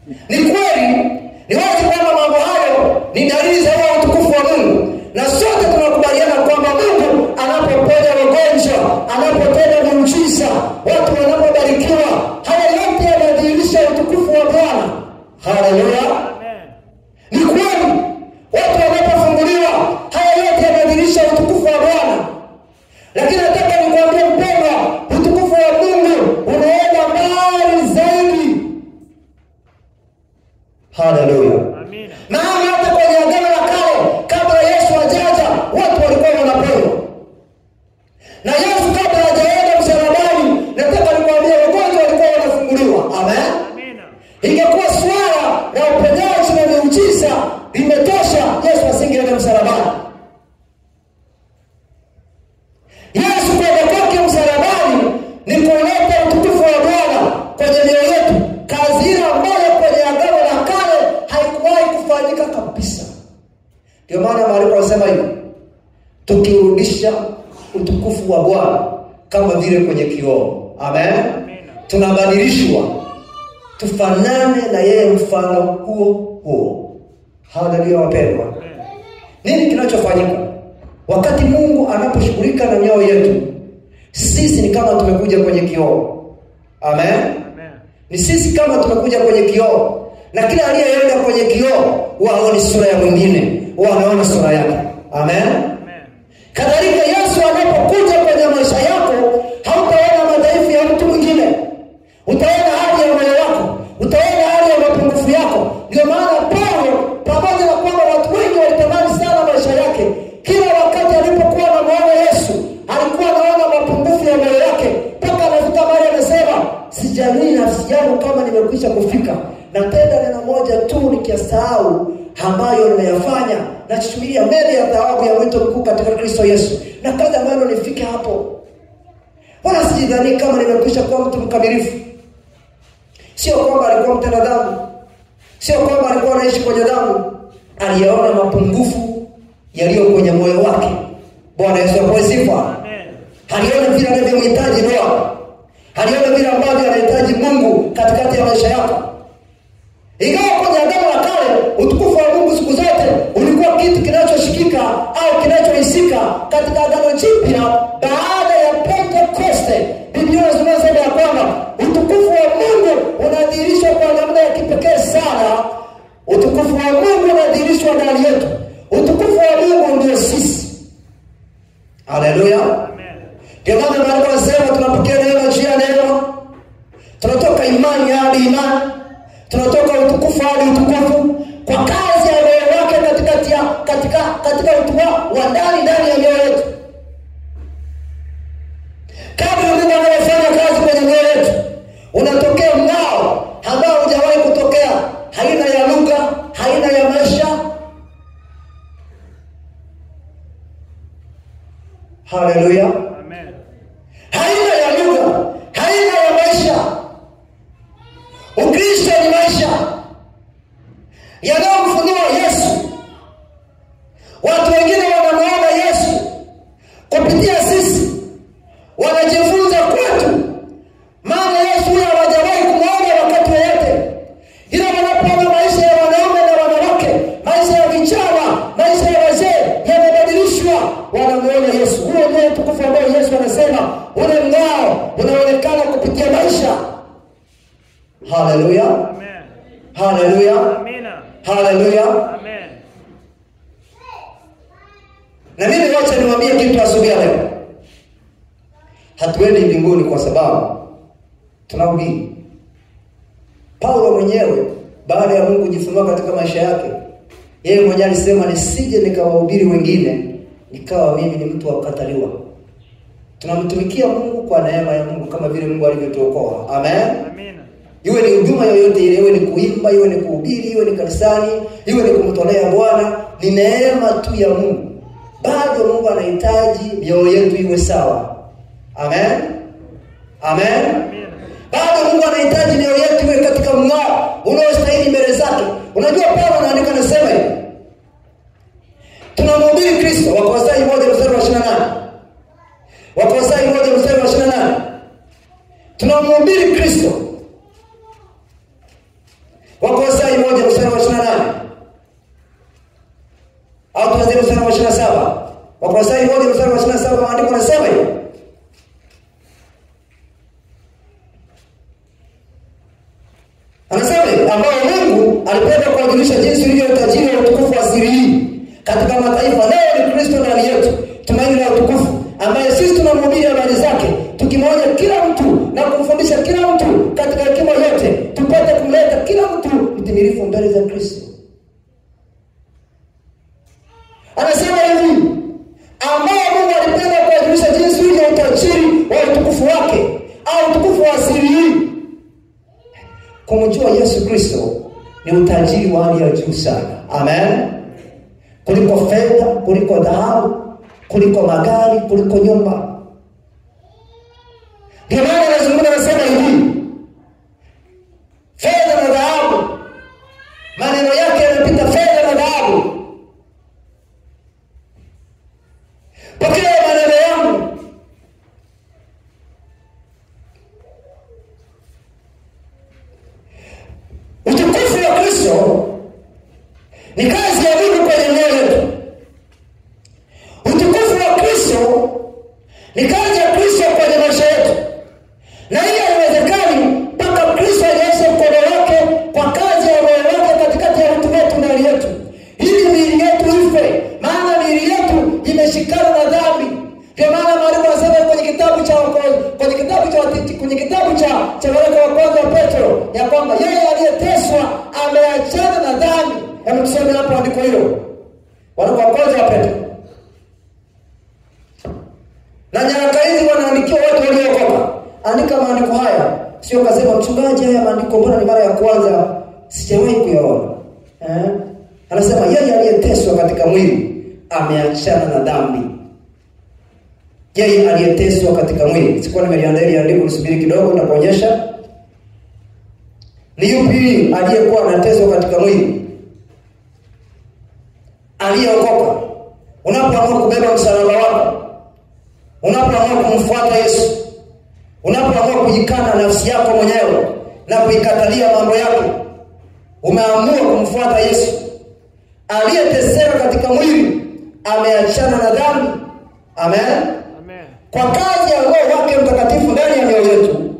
Ni kweli, ni wazi kwamba mambo hayo ni dalili za utukufu wa Mungu. Na sote tunakubaliana kwamba Mungu anapoponya wagonjwa, anapotenda miujiza, watu wanapobarikiwa, haya yote yanadhihirisha utukufu wa Bwana. Haleluya. Amen. Ni kweli, watu wanapofunguliwa, haya yote yanadhihirisha utukufu wa Bwana. Lakini nataka nikwambie mpendwa, utukufu wa Mungu unaenda mbali zaidi. Haleluya. Amina. Maana hata kwenye Agano la Kale, kabla Yesu hajaja, watu walikuwa wanaponywa. Na Yesu kabla hajaenda msalabani, nataka nikwambie wagonjwa walikuwa wanafunguliwa. Amen. Amina. Ingekuwa swala la uponyaji na miujiza limetosha, Yesu asingeenda msalabani. Yesu kwenda msalabani ni kuleta utukufu wa Bwana kwenye mioyo yetu. Kazi ile ambayo kwenye Agano la Kale haikuwahi kufanyika kabisa. Ndio maana maandiko yanasema hivi, tukirudisha utukufu wa Bwana kama vile kwenye kioo. Amen. Tunabadilishwa tufanane na yeye mfano huo huo. Haleluya wapendwa. Nini kinachofanyika wakati Mungu anaposhughulika na mioyo yetu? Sisi ni kama tumekuja kwenye kioo. Amen. Amen. Ni sisi kama tumekuja kwenye kioo, na kila aliyeenda kwenye kioo waone sura ya mwingine, wanaona sura yake. Amen. Amen. Kadhalika Yesu anapokuja kwenye maisha yako, hautaona madhaifu ya mtu mwingine. Utaona hali ya moyo wako, utaona hali ya mapungufu yako. Ndio maana Paulo, pamoja na kwamba watu wengi walitamani sana maisha yake, kila wakati alipokuwa anamuona Yesu, alikuwa anaona mapungufu ya moyo wake, mpaka anafika mahali anasema, sijamii nafsi yangu kama nimekwisha kufika. Natenda neno moja tu nikisahau ambayo ninayafanya, nachuchulia mbele ya thawabu ya wito mkuu katika Kristo Yesu. Na kaza maana nifike hapo. Wala sijidhani kama nimekwisha kuwa mtu mkamilifu. Sio kwamba alikuwa mtenda dhambi, sio kwamba alikuwa anaishi kwenye dhambi. Aliyaona mapungufu yaliyo kwenye moyo wake. Bwana Yesu apewe sifa. Amen. Aliona vile anavyomhitaji Roho. Aliona vile ambavyo anahitaji Mungu katikati ya maisha yako. Ingawa kwenye Agano la Kale utukufu wa Mungu siku zote ulikuwa kitu kinachoshikika au kinachohisika, katika Agano Jipya baada ya Pentekoste, Biblia inasema ya kwamba utukufu wa Mungu unadhihirishwa kwa namna ya kipekee sana. Utukufu wa Mungu unadhihirishwa ndani yetu. Utukufu wa Mungu ndio sisi. Haleluya. Amen. Ndio maana Biblia inasema tunapokea neema juu ya neema. Tunatoka imani hadi imani. Tunatoka utukufu hadi utukufu kwa kazi ya Roho wake katika utukufu wa ndani ya mioyo yetu. Kabla Mungu anafanya kazi kwenye mioyo yetu, unatokea mng'ao ambao hujawahi kutokea, haina ya lugha, haina ya maisha. Haleluya. Amen. Haina ya lugha, haina ya maisha. Ukristo ni maisha yanayomfunua Yesu. Watu wengine wanamuona Yesu kupitia sisi, wanajifunza kwetu. Maana Yesu huyo hawajawahi kumuona wakati wote. Ila wanapoona maisha ya wanaume na wanawake, maisha ya vijana, maisha ya wazee yamebadilishwa, wanamuona Yesu. Huo ndio utukufu ambao Yesu anasema ule mng'ao unaonekana kupitia maisha. Haleluya. Amen. Haleluya. Amina. Haleluya. Amen. Na mimi wacha niwaambie kitu asubuhi leo. Hatuendi mbinguni kwa sababu tunahubiri. Paulo mwenyewe baada ya Mungu kujifunua katika maisha yake, yeye mwenyewe alisema nisije nikawahubiri wengine nikawa mimi ni mtu wa kukataliwa. Tunamtumikia Mungu kwa neema ya Mungu kama vile Mungu alivyotuokoa. Amen. Amina. Iwe ni huduma yoyote ile, iwe ni kuimba, iwe ni kuhubiri, iwe ni kanisani, iwe ni kumtolea Bwana, ni neema tu ya Mungu. Bado Mungu anahitaji mioyo yetu iwe sawa. Amen. Amen. Bado Mungu anahitaji mioyo yetu iwe katika mng'ao unaostahili mbele zake. Unajua Paulo anaandika anasema hivi, tunamhubiri Kristo. Wakolosai 1:28. Wakolosai 1:28. Tunamhubiri Kristo Wakolosai 1:28. Au tuanze mstari wa 27. Wakolosai 1:27 maandiko yanasema hivi. Anasema ambao Mungu alipenda kuwajulisha jinsi ulivyo utajiri wa utukufu wa siri hii katika mataifa, leo ni Kristo ndani yetu, tumaini la utukufu, ambaye sisi tunamhubiri habari zake, tukimwonya kila mtu na kumfundisha kila mtu katika hekima yote, tupate kumleta kila mtu mtimilifu mbele za Kristo. Anasema hivi, ambao Mungu alipenda kuwajulisha jinsi ulivyo utajiri wa utukufu wake au utukufu wa siri hii. Kumjua Yesu Kristo ni utajiri wa hali ya juu sana. Amen. Kuliko fedha, kuliko dhahabu, kuliko magari, kuliko nyumba. Ndio maana anazungumza anasema hivi, fedha na dhahabu, maneno yake yanapita fedha na dhahabu. Pokea maneno yangu. Utukufu wa Kristo ni kazi ya Mungu kwenye mioyo yetu. Utukufu wa Kristo ni kazi ya Kristo kwenye maisha yetu. Na hiyo haiwezekani mpaka Kristo anyoshe mkono wake kwa kazi ya moyo wake katikati ya watu wetu ndani yetu, ili miili yetu ife, maana miili yetu imeshikana na dhambi. Ndio maana Maandiko yanasema kwenye kitabu cha waraka wa kwanza wa Petro ya kwamba yeye aliyeteswa ameachana na dhambi. Hebu tusome hapo andiko hilo. Waraka wa kwanza wa Petro. Na nyaraka hizi wanaandikia watu waliokoka. Andika maandiko haya. Sio kasema mchungaji, haya maandiko mbona ni mara ya kwanza sijawahi kuyaona. Anasema yeye aliyeteswa katika mwili ameachana na dhambi. Yeye aliyeteswa katika mwili. Sikuwa nimeliandalia andiko, nisubiri kidogo na kuonyesha. Ni yupi aliyekuwa anateswa katika mwili? Aliyeokoka. Unapoamua kubeba msalaba wako, unapoamua kumfuata Yesu, unapoamua kujikana nafsi yako mwenyewe na kuikatalia mambo yako, umeamua kumfuata Yesu. Aliyeteseka katika mwili ameachana na dhambi. Amen. Kwa kazi ya Roho wake Mtakatifu ndani ya mioyo yetu,